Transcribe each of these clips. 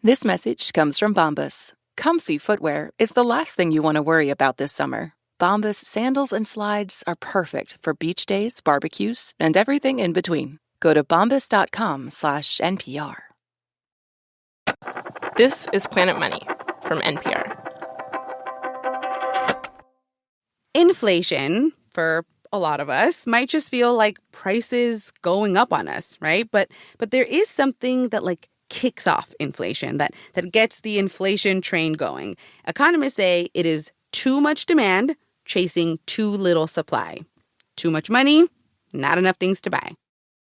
This message comes from Bombas. Comfy footwear is the last thing you want to worry about this summer. Bombas sandals and slides are perfect for beach days, barbecues, and everything in between. Go to bombas.com/NPR. This is Planet Money from NPR. Inflation, for a lot of us, might just feel like prices going up on us, right? But there is something that kicks off inflation, that gets the inflation train going. Economists say it is too much demand chasing too little supply. Too much money, not enough things to buy.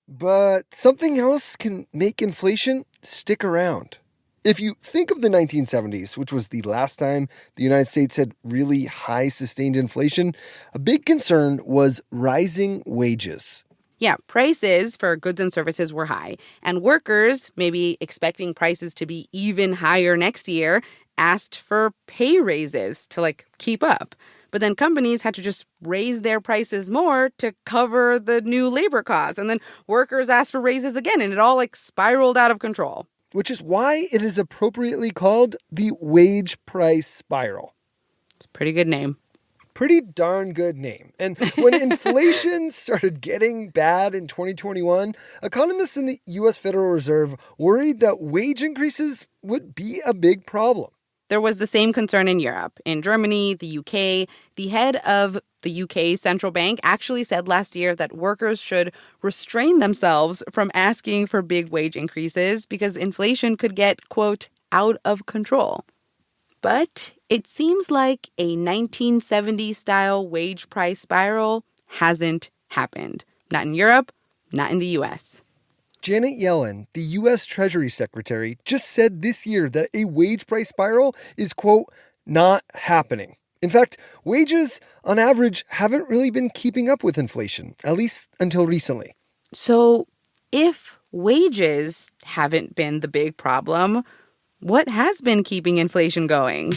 But something else can make inflation stick around. If you think of the 1970s, which was the last time the United States had really high sustained inflation, a big concern was rising wages. Yeah, prices for goods and services were high, and workers, maybe expecting prices to be even higher next year, asked for pay raises to keep up. But then companies had to just raise their prices more to cover the new labor costs. And then workers asked for raises again, and it all spiraled out of control. Which is why it is appropriately called the wage price spiral. It's a pretty good name. Pretty darn good name. And when inflation started getting bad in 2021, economists in the U.S. Federal Reserve worried that wage increases would be a big problem. There was the same concern in Europe. In Germany, the UK, the head of the UK central bank actually said last year that workers should restrain themselves from asking for big wage increases because inflation could get, quote, out of control. But it seems like a 1970s-style wage price spiral hasn't happened. Not in Europe, not in the U.S. Janet Yellen, the U.S. Treasury Secretary, just said this year that a wage price spiral is, quote, not happening. In fact, wages, on average, haven't really been keeping up with inflation, at least until recently. So if wages haven't been the big problem, what has been keeping inflation going?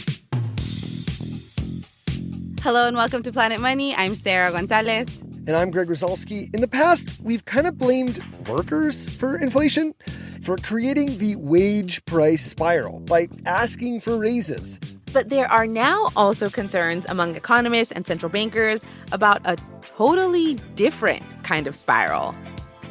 Hello and welcome to Planet Money. I'm Sarah Gonzalez. And I'm Greg Rosalsky. In the past, we've kind of blamed workers for inflation, for creating the wage price spiral by asking for raises. But there are now also concerns among economists and central bankers about a totally different kind of spiral,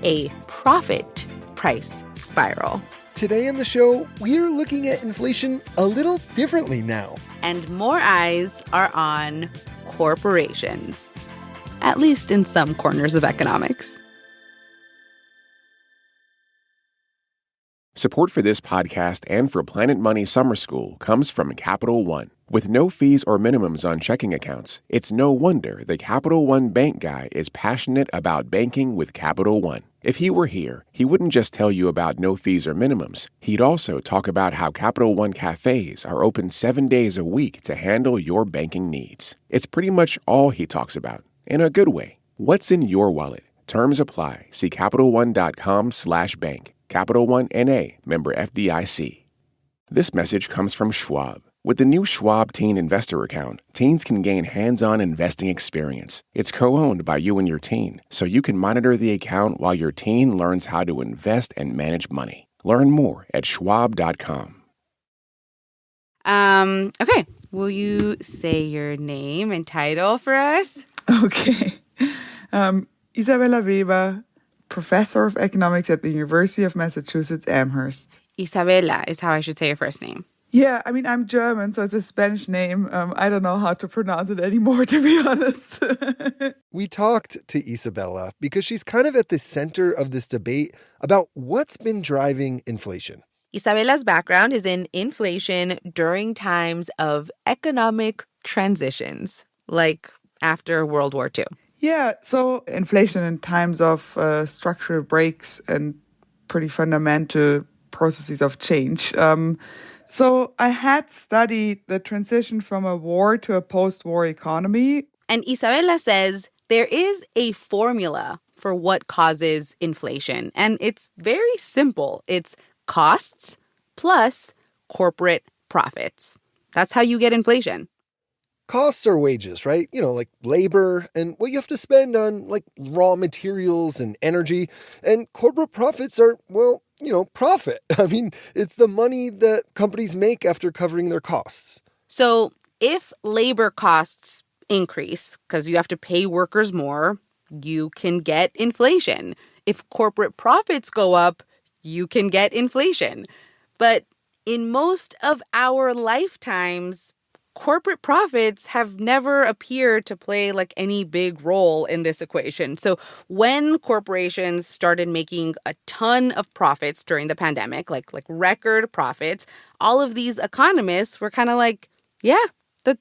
a profit price spiral. Today on the show, we're looking at inflation a little differently now. And more eyes are on corporations, at least in some corners of economics. Support for this podcast and for Planet Money Summer School comes from Capital One. With no fees or minimums on checking accounts, it's no wonder the Capital One bank guy is passionate about banking with Capital One. If he were here, he wouldn't just tell you about no fees or minimums. He'd also talk about how Capital One cafes are open 7 days a week to handle your banking needs. It's pretty much all he talks about, in a good way. What's in your wallet? Terms apply. See CapitalOne.com/bank. Capital One N.A., member FDIC. This message comes from Schwab. With the new Schwab Teen Investor Account, teens can gain hands-on investing experience. It's co-owned by you and your teen, so you can monitor the account while your teen learns how to invest and manage money. Learn more at schwab.com. Okay. Will you say your name and title for us? Okay. Isabella Weber, professor of economics at the University of Massachusetts, Amherst. Isabella is how I should say your first name. Yeah, I mean, I'm German, so it's a Spanish name. I don't know how to pronounce it anymore, to be honest. We talked to Isabella because she's kind of at the center of this debate about what's been driving inflation. Isabella's background is in inflation during times of economic transitions, like after World War II. Yeah, so inflation in times of structural breaks and pretty fundamental processes of change. So I had studied the transition from a war to a post-war economy. And Isabella says there is a formula for what causes inflation. And it's very simple. It's costs plus corporate profits. That's how you get inflation. Costs are wages, right? You know, like labor and what you have to spend on like raw materials and energy. And corporate profits are, well, profit. I mean, it's the money that companies make after covering their costs. So if labor costs increase because you have to pay workers more, you can get inflation. If corporate profits go up, you can get inflation. But in most of our lifetimes, corporate profits have never appeared to play like any big role in this equation. So when corporations started making a ton of profits during the pandemic, like record profits, all of these economists were kind of like, yeah,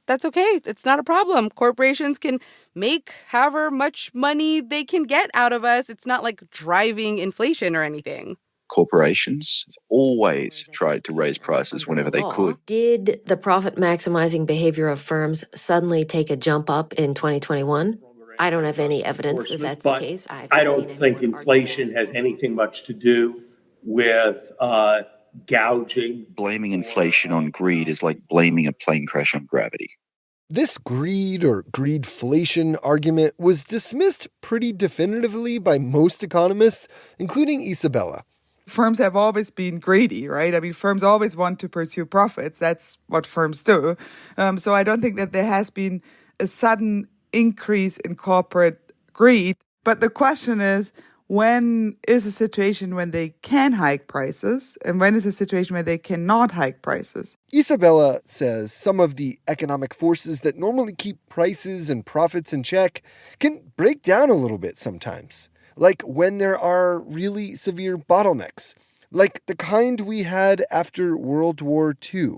that's okay. It's not a problem. Corporations can make however much money they can get out of us. It's not like driving inflation or anything. Corporations always tried to raise prices whenever they could. Did the profit-maximizing behavior of firms suddenly take a jump up in 2021? I don't have any evidence that that's the case. I don't think inflation has anything much to do with gouging. Blaming inflation on greed is like blaming a plane crash on gravity. This greed or greedflation argument was dismissed pretty definitively by most economists, including Isabella. Firms have always been greedy, right? I mean, firms always want to pursue profits. That's what firms do. So I don't think that there has been a sudden increase in corporate greed. But the question is, when is a situation when they can hike prices and when is a situation where they cannot hike prices? Isabella says some of the economic forces that normally keep prices and profits in check can break down a little bit sometimes. Like when there are really severe bottlenecks, like the kind we had after World War II.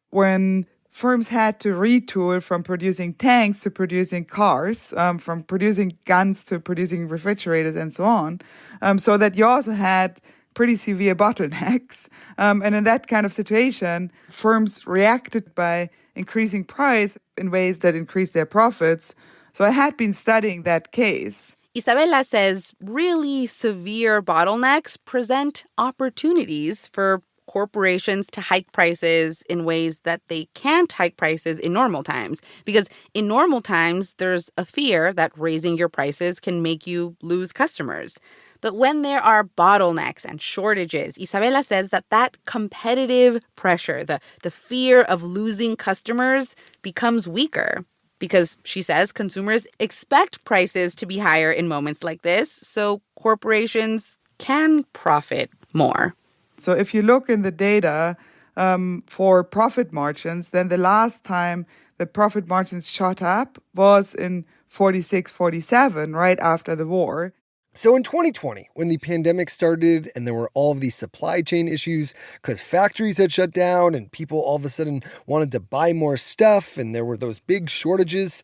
When firms had to retool from producing tanks to producing cars, from producing guns to producing refrigerators and so on, so that you also had pretty severe bottlenecks. And in that kind of situation, firms reacted by increasing price in ways that increased their profits. So I had been studying that case. Isabella says really severe bottlenecks present opportunities for corporations to hike prices in ways that they can't hike prices in normal times. Because in normal times, there's a fear that raising your prices can make you lose customers. But when there are bottlenecks and shortages, Isabella says that competitive pressure, the fear of losing customers, becomes weaker. Because, she says, consumers expect prices to be higher in moments like this, so corporations can profit more. So if you look in the data for profit margins, then the last time the profit margins shot up was in 46, 47, right after the war. So in 2020, when the pandemic started and there were all of these supply chain issues because factories had shut down and people all of a sudden wanted to buy more stuff and there were those big shortages,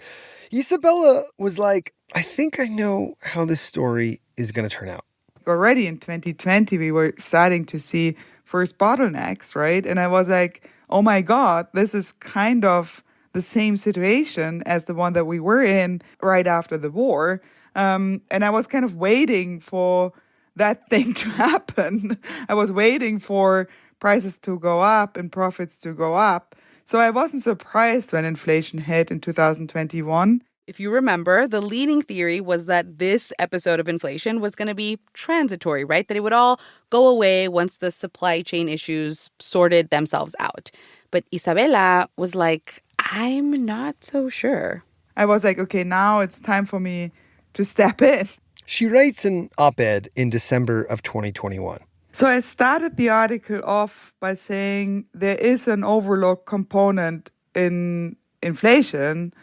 Isabella was like, I think I know how this story is going to turn out. Already in 2020, we were starting to see first bottlenecks, right? And I was like, oh my God, this is kind of the same situation as the one that we were in right after the war. And I was kind of waiting for that thing to happen. I was waiting for prices to go up and profits to go up. So I wasn't surprised when inflation hit in 2021. If you remember, the leading theory was that this episode of inflation was going to be transitory, right? That it would all go away once the supply chain issues sorted themselves out. But Isabella was like, I'm not so sure. I was like, okay, now it's time for me to step in. She writes an op-ed in December of 2021. So I started the article off by saying there is an overlooked component in inflation,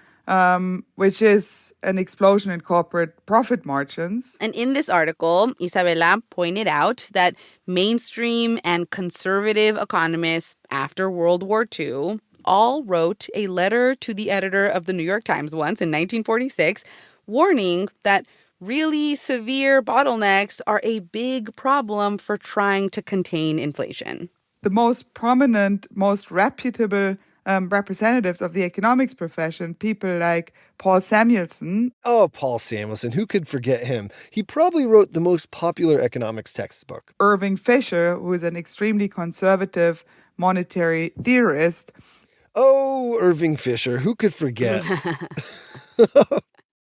which is an explosion in corporate profit margins. And in this article, Isabella pointed out that mainstream and conservative economists after World War II all wrote a letter to the editor of the New York Times once in 1946, warning that really severe bottlenecks are a big problem for trying to contain inflation. The most prominent, most reputable representatives of the economics profession, people like Paul Samuelson. Oh, Paul Samuelson, who could forget him? He probably wrote the most popular economics textbook. Irving Fisher, who is an extremely conservative monetary theorist. Oh, Irving Fisher, who could forget?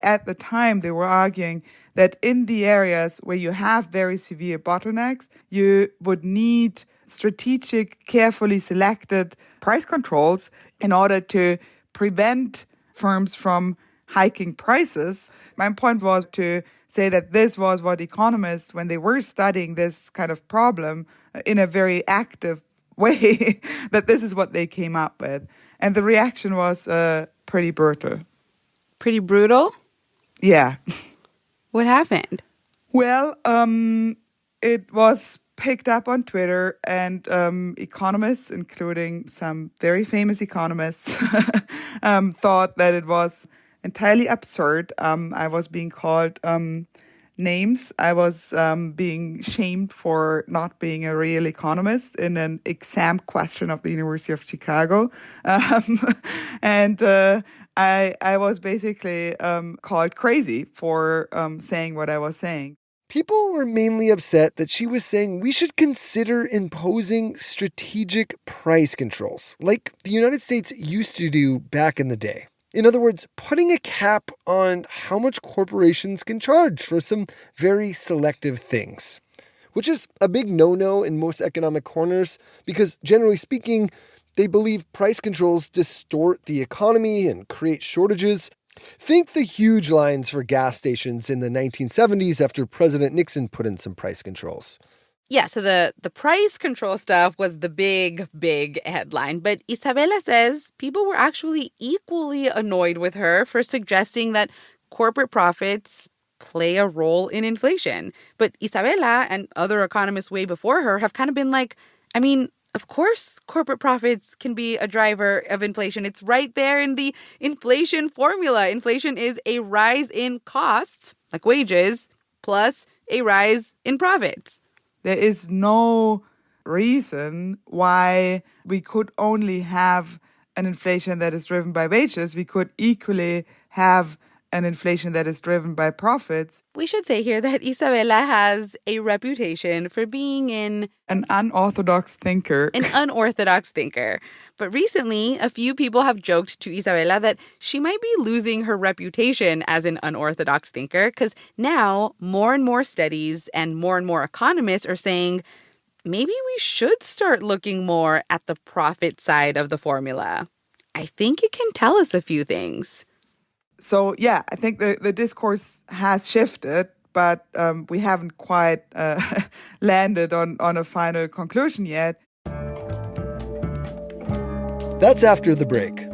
at the time, they were arguing that in the areas where you have very severe bottlenecks, you would need strategic, carefully selected price controls in order to prevent firms from hiking prices. My point was to say that this was what economists, when they were studying this kind of problem in a very active way, that this is what they came up with. And the reaction was pretty brutal. Pretty brutal? Yeah. What happened? Well, it was picked up on Twitter, and economists, including some very famous economists, thought that it was entirely absurd. I was being called names. I was being shamed for not being a real economist in an exam question of the University of Chicago. And I was basically called crazy for saying what I was saying. People were mainly upset that she was saying we should consider imposing strategic price controls, like the United States used to do back in the day. In other words, putting a cap on how much corporations can charge for some very selective things, which is a big no-no in most economic corners because, generally speaking, they believe price controls distort the economy and create shortages. Think the huge lines for gas stations in the 1970s after President Nixon put in some price controls. Yeah, so the price control stuff was the big headline. But Isabela says people were actually equally annoyed with her for suggesting that corporate profits play a role in inflation. But Isabela and other economists way before her have kind of been like, I mean, of course, corporate profits can be a driver of inflation. It's right there in the inflation formula. Inflation is a rise in costs, like wages, plus a rise in profits. There is no reason why we could only have an inflation that is driven by wages. We could equally have an inflation that is driven by profits. We should say here that Isabela has a reputation for being an unorthodox thinker. An unorthodox thinker. But recently, a few people have joked to Isabela that she might be losing her reputation as an unorthodox thinker because now more and more studies and more economists are saying maybe we should start looking more at the profit side of the formula. I think it can tell us a few things. So, yeah, I think the discourse has shifted, but we haven't quite landed on a final conclusion yet. That's after the break.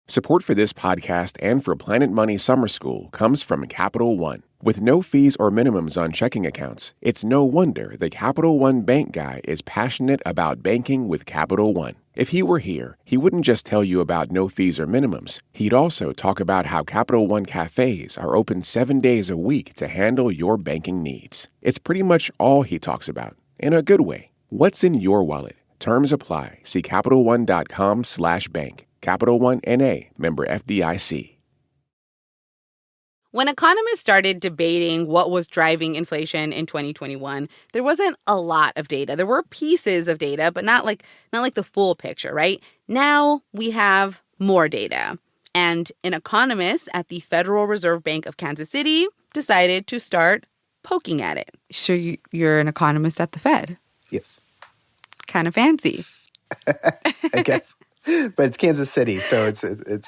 Support for this podcast and for Planet Money Summer School comes from Capital One. With no fees or minimums on checking accounts, it's no wonder the Capital One bank guy is passionate about banking with Capital One. If he were here, he wouldn't just tell you about no fees or minimums. He'd also talk about how Capital One cafes are open 7 days a week to handle your banking needs. It's pretty much all he talks about, in a good way. What's in your wallet? Terms apply. See CapitalOne.com/bank. Capital One N.A., member FDIC. When economists started debating what was driving inflation in 2021, there wasn't a lot of data. There were pieces of data, but not like the full picture, right? Now we have more data. And an economist at the Federal Reserve Bank of Kansas City decided to start poking at it. So you're an economist at the Fed? Yes. Kind of fancy. I guess. But it's Kansas City, so it's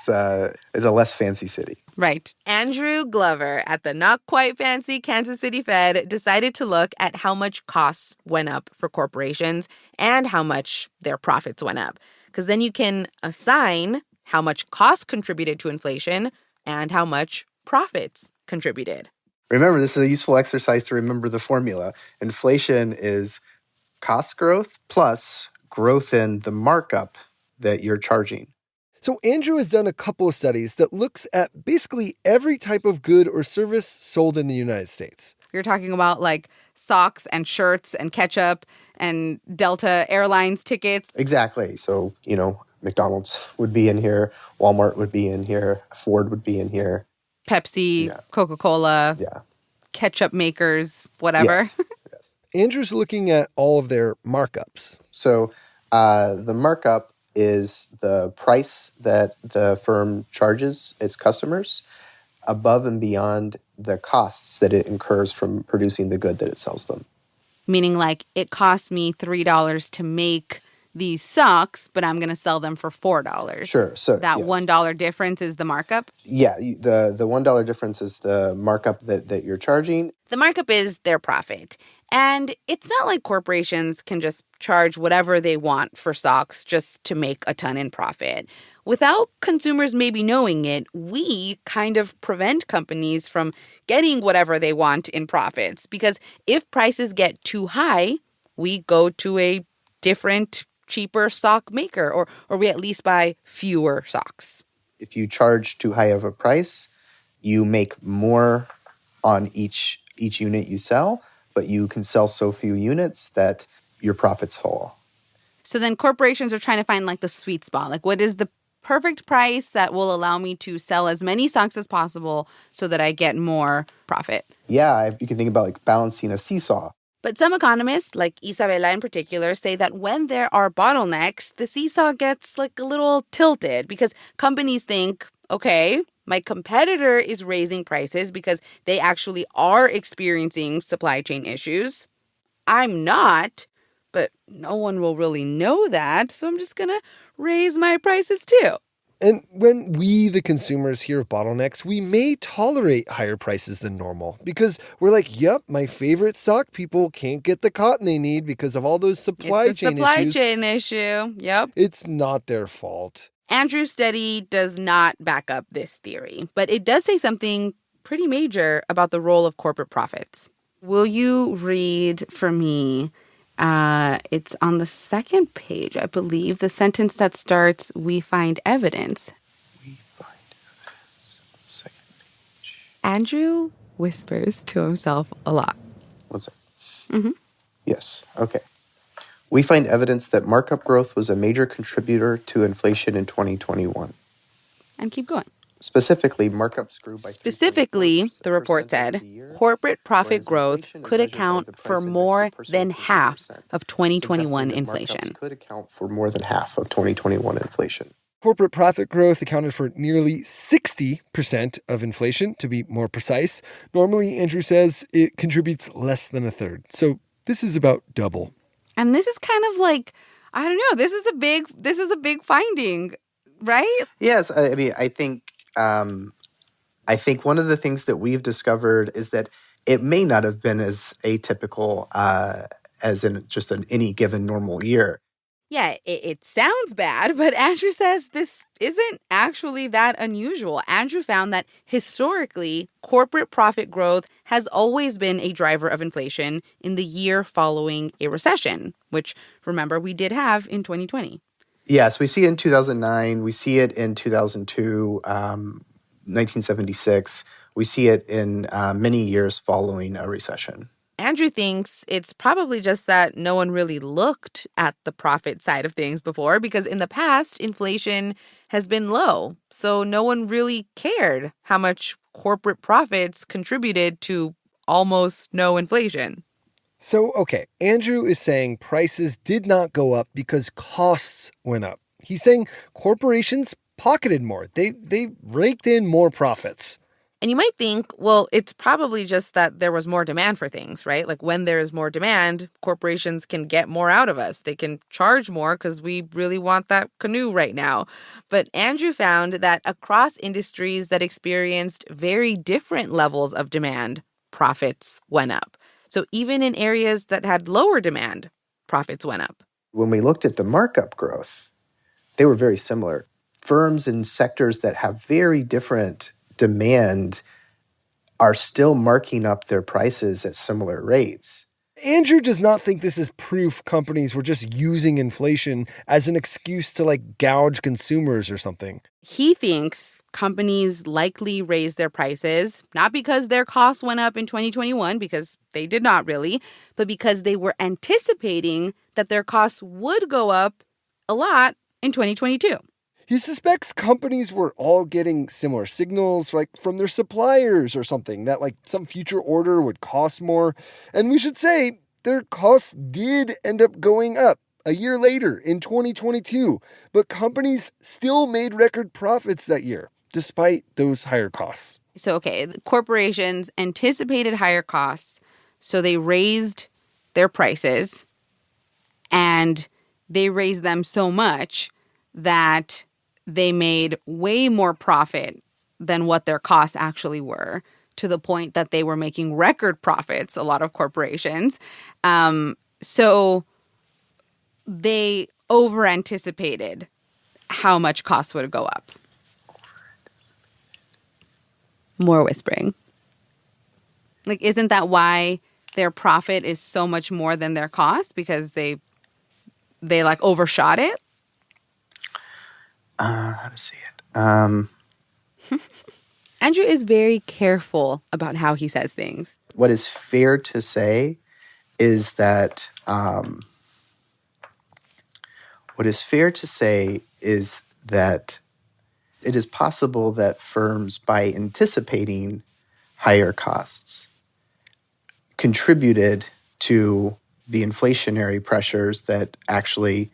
a less fancy city. Right. Andrew Glover at the not quite fancy Kansas City Fed decided to look at how much costs went up for corporations and how much their profits went up. Because then you can assign how much costs contributed to inflation and how much profits contributed. Remember, this is a useful exercise to remember the formula. Inflation is cost growth plus growth in the markup that you're charging. So Andrew has done a couple of studies that looks at basically every type of good or service sold in the United States. You're talking about like socks and shirts and ketchup and Delta Airlines tickets. Exactly. So, McDonald's would be in here, Walmart would be in here, Ford would be in here. Pepsi, Coca-Cola, ketchup makers, whatever. Yes. Andrew's looking at all of their markups. So the markup is the price that the firm charges its customers above and beyond the costs that it incurs from producing the good that it sells them. Meaning like it costs me $3 to make these socks, but I'm going to sell them for $4. Sure. So that yes. $1 difference is the markup? Yeah, the $1 difference is the markup that you're charging. The markup is their profit. And it's not like corporations can just charge whatever they want for socks just to make a ton in profit. Without consumers maybe knowing it, we kind of prevent companies from getting whatever they want in profits. Because if prices get too high, we go to a different, cheaper sock maker, or we at least buy fewer socks. If you charge too high of a price, you make more on each unit you sell, but you can sell so few units that your profits fall. So then corporations are trying to find like the sweet spot. Like what is the perfect price that will allow me to sell as many socks as possible so that I get more profit? Yeah, you can think about like balancing a seesaw. But some economists, like Isabella in particular, say that when there are bottlenecks, the seesaw gets like a little tilted because companies think, okay, my competitor is raising prices because they actually are experiencing supply chain issues. I'm not, but no one will really know that, so I'm just going to raise my prices too. And when we, the consumers, hear of bottlenecks, we may tolerate higher prices than normal because we're like, yep, my favorite sock people can't get the cotton they need because of all those supply chain issues. It's a supply chain issue, yep. It's not their fault. Andrew's study does not back up this theory, but it does say something pretty major about the role of corporate profits. Will you read for me? It's on the second page, I believe, the sentence that starts, "We find evidence." We find evidence. Second page. Andrew whispers to himself a lot. One second. Mm-hmm. Yes, okay. We find evidence that markup growth was a major contributor to inflation in 2021. And keep going. Specifically, markups grew by... Specifically, the report said, corporate profit growth could account for more than half of 2021 inflation. Could account for more than half of 2021 inflation. Corporate profit growth accounted for nearly 60% of inflation, to be more precise. Normally, Andrew says it contributes less than a third. So this is about double. And this is kind of like, I don't know, this is a big finding, right? Yes, I mean, I think one of the things that we've discovered is that it may not have been as atypical as in just any given normal year. Yeah, it sounds bad, but Andrew says this isn't actually that unusual. Andrew found that historically, corporate profit growth has always been a driver of inflation in the year following a recession, which, remember, we did have in 2020. Yes, we see it in 2009. We see it in 2002, 1976. We see it in many years following a recession. Andrew thinks it's probably just that no one really looked at the profit side of things before because in the past, inflation has been low. So no one really cared how much corporate profits contributed to almost no inflation. So, okay, Andrew is saying prices did not go up because costs went up. He's saying corporations pocketed more. They raked in more profits. And you might think, well, it's probably just that there was more demand for things, right? Like when there is more demand, corporations can get more out of us. They can charge more because we really want that canoe right now. But Andrew found that across industries that experienced very different levels of demand, profits went up. So even in areas that had lower demand, profits went up. When we looked at the markup growth, they were very similar. Firms in sectors that have very different demand are still marking up their prices at similar rates. Andrew does not think this is proof companies were just using inflation as an excuse to gouge consumers or something. He thinks companies likely raised their prices, not because their costs went up in 2021, because they did not really, but because they were anticipating that their costs would go up a lot in 2022. He suspects companies were all getting similar signals, from their suppliers or something, that some future order would cost more. And we should say, their costs did end up going up a year later in 2022, but companies still made record profits that year, despite those higher costs. So, okay, the corporations anticipated higher costs, so they raised their prices, and they raised them so much that they made way more profit than what their costs actually were, to the point that they were making record profits, a lot of corporations. So they over-anticipated how much costs would go up. More whispering. Like, isn't that why their profit is so much more than their cost? Because they like overshot it? How to say it? Andrew is very careful about how he says things. What is fair to say is that it is possible that firms, by anticipating higher costs, contributed to the inflationary pressures that actually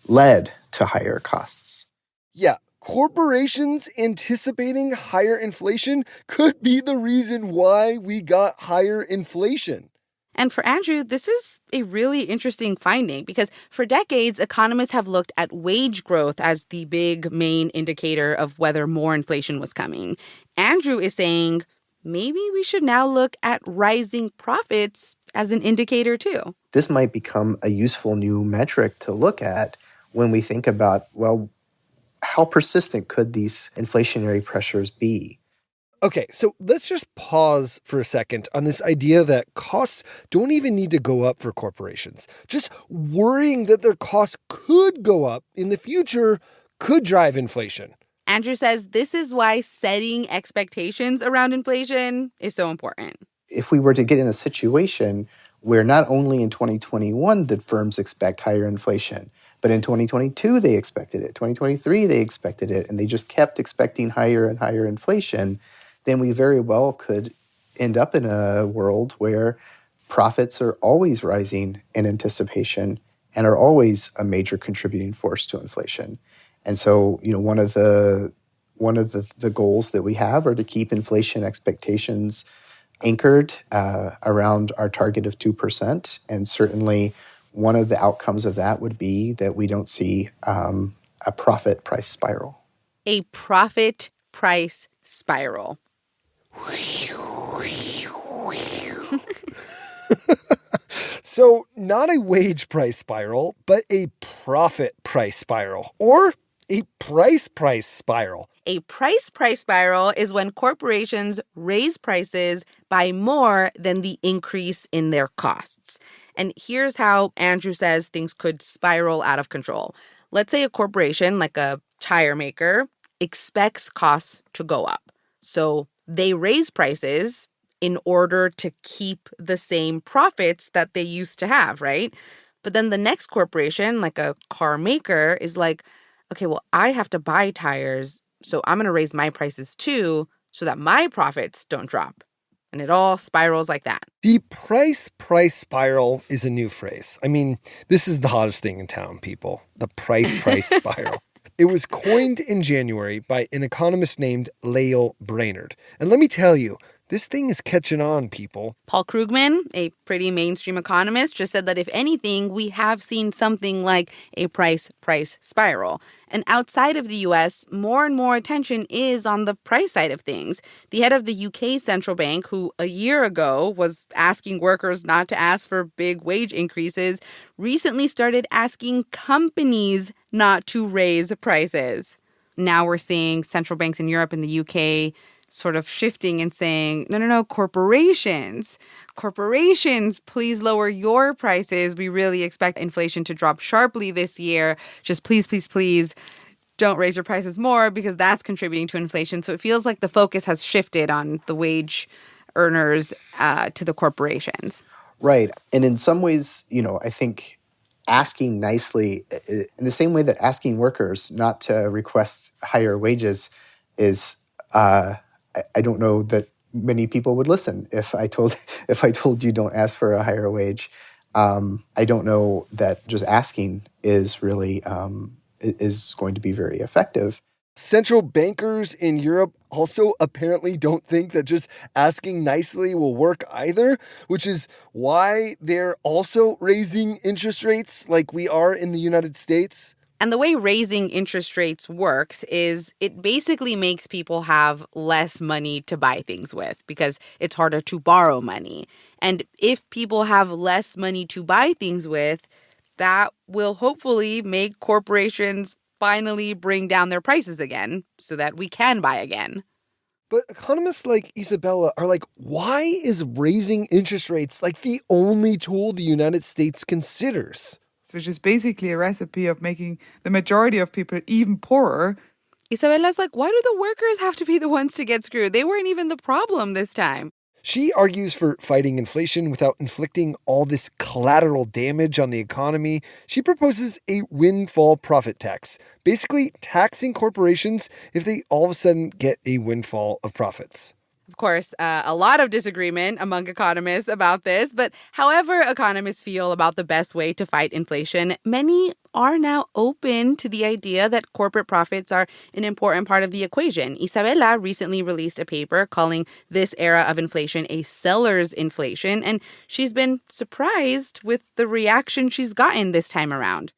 led to higher costs. Yeah, corporations anticipating higher inflation could be the reason why we got higher inflation. And for Andrew, this is a really interesting finding because for decades, economists have looked at wage growth as the big main indicator of whether more inflation was coming. Andrew is saying maybe we should now look at rising profits as an indicator too. This might become a useful new metric to look at when we think about, well, how persistent could these inflationary pressures be? Okay, so let's just pause for a second on this idea that costs don't even need to go up for corporations. Just worrying that their costs could go up in the future could drive inflation. Andrew says this is why setting expectations around inflation is so important. If we were to get in a situation where not only in 2021 did firms expect higher inflation, but in 2022 they expected it, 2023 they expected it, and they just kept expecting higher and higher inflation, then we very well could end up in a world where profits are always rising in anticipation and are always a major contributing force to inflation. And so, one of the goals that we have are to keep inflation expectations anchored around our target of 2%. And certainly one of the outcomes of that would be that we don't see a profit price spiral. A profit price spiral. So not a wage price spiral, but a profit price spiral, or a price spiral. A price spiral is when corporations raise prices by more than the increase in their costs. And here's how Andrew says things could spiral out of control. Let's say a corporation, like a tire maker, expects costs to go up. So they raise prices in order to keep the same profits that they used to have, right? But then the next corporation, like a car maker, is like, okay, well, I have to buy tires, so I'm going to raise my prices too so that my profits don't drop. And it all spirals like that. The price spiral is a new phrase. I mean, this is the hottest thing in town, people. The price spiral. It was coined in January by an economist named Lael Brainerd. And let me tell you, this thing is catching on, people. Paul Krugman, a pretty mainstream economist, just said that if anything, we have seen something like a price spiral. And outside of the U.S., more and more attention is on the price side of things. The head of the UK central bank, who a year ago was asking workers not to ask for big wage increases, recently started asking companies not to raise prices. Now we're seeing central banks in Europe and the UK sort of shifting and saying, no, corporations, please lower your prices. We really expect inflation to drop sharply this year. Just please don't raise your prices more because that's contributing to inflation. So it feels like the focus has shifted on the wage earners to the corporations. Right. And in some ways, I think asking nicely, in the same way that asking workers not to request higher wages is I don't know that many people would listen if I told you don't ask for a higher wage. I don't know that just asking is really is going to be very effective. Central bankers in Europe also apparently don't think that just asking nicely will work either, which is why they're also raising interest rates like we are in the United States. And the way raising interest rates works is it basically makes people have less money to buy things with because it's harder to borrow money. And if people have less money to buy things with, that will hopefully make corporations finally bring down their prices again so that we can buy again. But economists like Isabella are like, why is raising interest rates like the only tool the United States considers? Which is basically a recipe of making the majority of people even poorer. Isabella's like, why do the workers have to be the ones to get screwed? They weren't even the problem this time. She argues for fighting inflation without inflicting all this collateral damage on the economy. She proposes a windfall profit tax, basically taxing corporations if they all of a sudden get a windfall of profits. Of course, a lot of disagreement among economists about this, but however economists feel about the best way to fight inflation, many are now open to the idea that corporate profits are an important part of the equation. Isabella recently released a paper calling this era of inflation a seller's inflation, and she's been surprised with the reaction she's gotten this time around.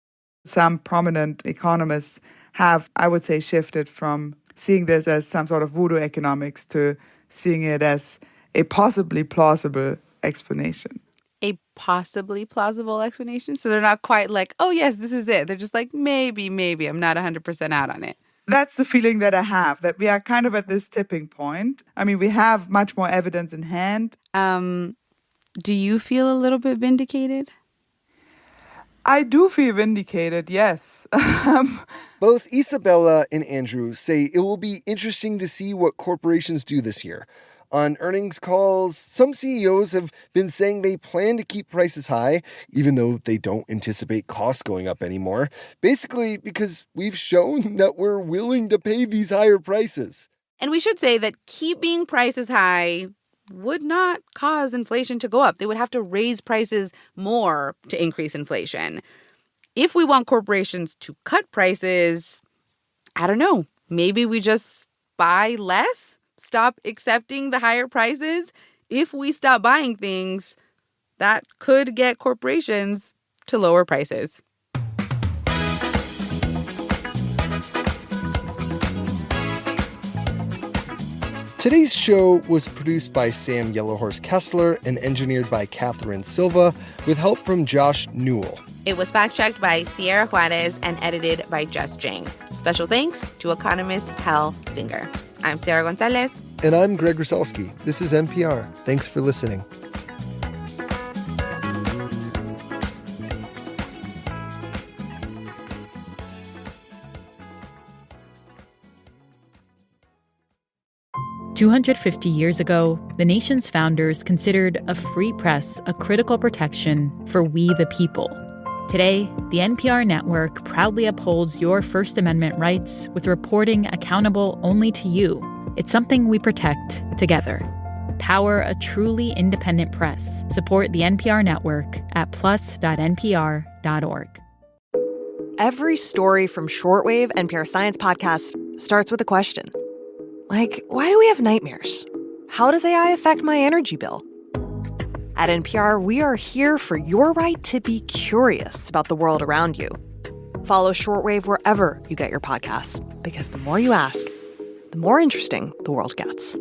Some prominent economists have, I would say, shifted from seeing this as some sort of voodoo economics to seeing it as a possibly plausible explanation. A possibly plausible explanation? So they're not quite like, oh, yes, this is it. They're just like, maybe, I'm not 100% out on it. That's the feeling that I have, that we are kind of at this tipping point. I mean, we have much more evidence in hand. Do you feel a little bit vindicated? I do feel vindicated, yes. Both Isabella and Andrew say it will be interesting to see what corporations do this year. On earnings calls, some CEOs have been saying they plan to keep prices high, even though they don't anticipate costs going up anymore. Basically, because we've shown that we're willing to pay these higher prices. And we should say that keeping prices high would not cause inflation to go up. They would have to raise prices more to increase inflation. If we want corporations to cut prices, I don't know, maybe we just buy less, stop accepting the higher prices. If we stop buying things, that could get corporations to lower prices. Today's show was produced by Sam Yellowhorse Kessler and engineered by Catherine Silva with help from Josh Newell. It was fact-checked by Sierra Juarez and edited by Jess Jang. Special thanks to economist Hal Singer. I'm Sarah Gonzalez. And I'm Greg Rusalski. This is NPR. Thanks for listening. "250 years ago, the nation's founders considered a free press a critical protection for we the people. Today, the NPR network proudly upholds your First Amendment rights with reporting accountable only to you. It's something we protect together. Power a truly independent press. Support the NPR network at plus.npr.org. Every story from Shortwave NPR Science Podcast starts with a question. Like, why do we have nightmares? How does AI affect my energy bill? At NPR, we are here for your right to be curious about the world around you. Follow Shortwave wherever you get your podcasts, because the more you ask, the more interesting the world gets.